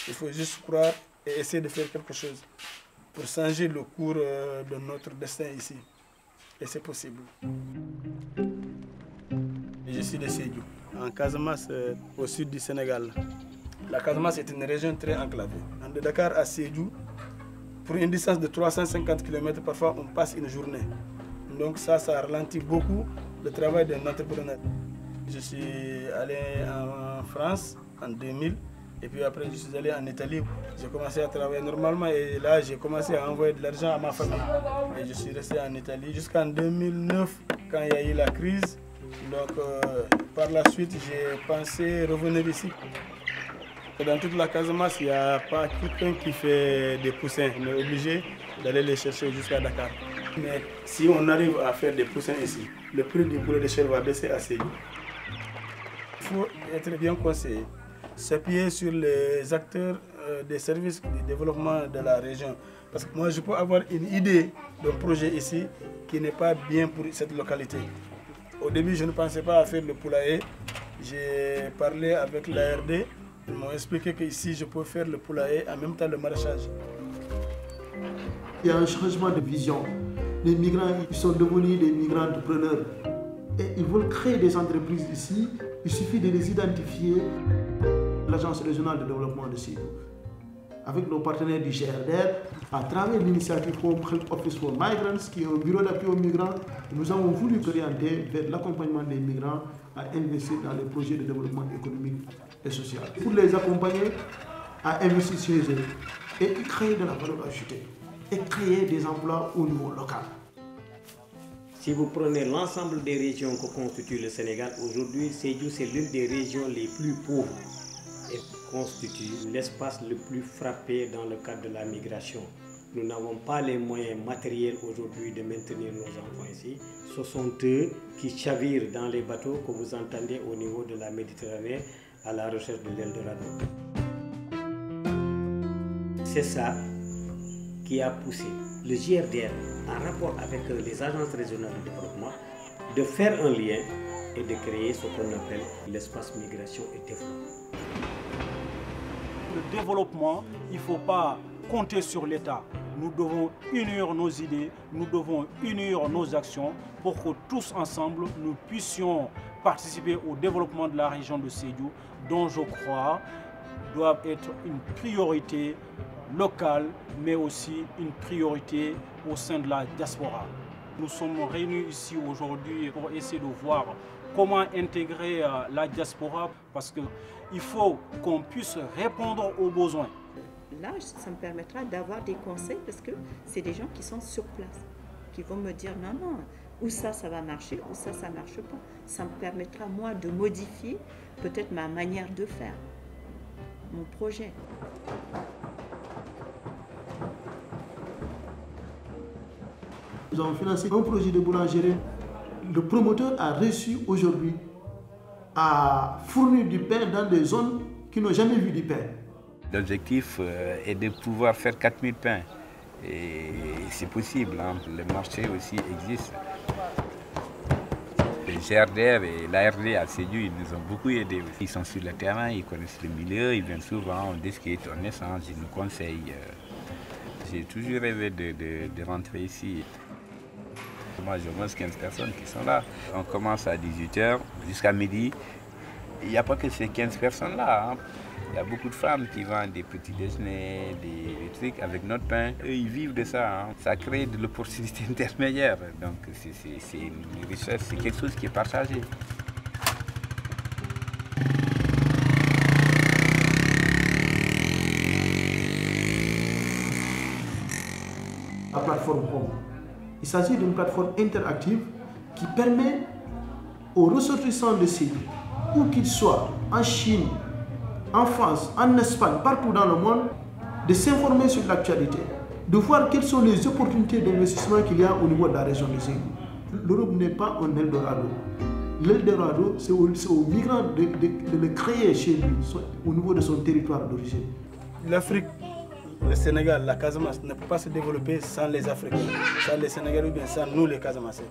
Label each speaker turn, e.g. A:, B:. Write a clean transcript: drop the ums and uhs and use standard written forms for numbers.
A: Il faut juste croire et essayer de faire quelque chose pour changer le cours de notre destin ici. Et c'est possible. Je suis de Sédhiou, en Casamance, au sud du Sénégal. La Casamance est une région très enclavée. De Dakar à Sédhiou, pour une distance de 350 km, parfois on passe une journée. Donc ça ralentit beaucoup le travail d'un entrepreneur. Je suis allé en France en 2000 et puis après je suis allé en Italie. J'ai commencé à travailler normalement et là j'ai commencé à envoyer de l'argent à ma famille. Et je suis resté en Italie jusqu'en 2009 quand il y a eu la crise. Donc par la suite j'ai pensé revenir ici. Dans toute la Casamance, il n'y a pas quelqu'un qui fait des poussins. On est obligé d'aller les chercher jusqu'à Dakar. Mais si on arrive à faire des poussins ici, le prix du poulet de chair va baisser assez vite. Il faut être bien conseillé, s'appuyer sur les acteurs des services de développement de la région. Parce que moi, je peux avoir une idée d'un projet ici qui n'est pas bien pour cette localité. Au début, je ne pensais pas à faire le poulailler. J'ai parlé avec l'ARD. Ils m'ont expliqué qu'ici, je peux faire le poulailler en même temps le maraîchage.
B: Il y a un changement de vision. Les migrants ils sont devenus des migrants entrepreneurs. Et ils veulent créer des entreprises ici. Il suffit de les identifier. L'Agence régionale de développement de Sédhiou, avec nos partenaires du GRDR, à travers l'initiative Home Help Office for Migrants, qui est un bureau d'appui aux migrants, nous avons voulu orienter vers l'accompagnement des migrants à investir dans les projets de développement économique et social. Pour les accompagner à investir chez eux et créer de la valeur ajoutée et créer des emplois au niveau local.
C: Si vous prenez l'ensemble des régions que constitue le Sénégal, aujourd'hui, Sédhiou, c'est l'une des régions les plus pauvres et constitue l'espace le plus frappé dans le cadre de la migration. Nous n'avons pas les moyens matériels aujourd'hui de maintenir nos enfants ici. Ce sont eux qui chavirent dans les bateaux que vous entendez au niveau de la Méditerranée à la recherche de l'Eldorado. C'est ça qui a poussé le GRDR, en rapport avec les agences régionales de développement, de faire un lien et de créer ce qu'on appelle l'espace migration et développement.
D: Le développement, il ne faut pas compter sur l'État. Nous devons unir nos idées, nous devons unir nos actions pour que tous ensemble, nous puissions participer au développement de la région de Sédhiou, dont je crois doivent être une priorité locale, mais aussi une priorité au sein de la diaspora. Nous sommes réunis ici aujourd'hui pour essayer de voir comment intégrer la diaspora, parce qu'il faut qu'on puisse répondre aux besoins.
E: Là, ça me permettra d'avoir des conseils, parce que c'est des gens qui sont sur place, qui vont me dire non, non, ou ça va marcher, ou ça ne marche pas. Ça me permettra, moi, de modifier peut-être ma manière de faire, mon projet.
B: Nous avons financé un projet de boulangerie. Le promoteur a réussi aujourd'hui à fournir du pain dans des zones qui n'ont jamais vu du pain.
F: L'objectif est de pouvoir faire 4000 pains. Et c'est possible, hein. Le marché aussi existe. Le GRDR et l'ARD à Sédhiou, ils nous ont beaucoup aidés. Ils sont sur le terrain, ils connaissent le milieu, ils viennent souvent, on discute, on échange, ils nous conseillent. J'ai toujours rêvé de rentrer ici. Moi, j'ai au moins 15 personnes qui sont là. On commence à 18 h jusqu'à midi. Il n'y a pas que ces 15 personnes-là. Hein. Il y a beaucoup de femmes qui vendent des petits déjeuners, des trucs avec notre pain. Eux, ils vivent de ça. Hein. Ça crée de l'opportunité intermédiaire. Donc, c'est une richesse, c'est quelque chose qui est partagé.
B: La plateforme Home. Il s'agit d'une plateforme interactive qui permet aux ressortissants de Sédhiou, où qu'ils soient, en Chine, en France, en Espagne, partout dans le monde, de s'informer sur l'actualité, de voir quelles sont les opportunités d'investissement qu'il y a au niveau de la région de Sédhiou. L'Europe n'est pas un Eldorado. L'Eldorado, c'est aux migrants de le créer chez lui, au niveau de son territoire d'origine.
A: L'Afrique, le Sénégal, la Casamance ne peut pas se développer sans les Africains, sans les Sénégalais ou bien sans nous les Casamancés.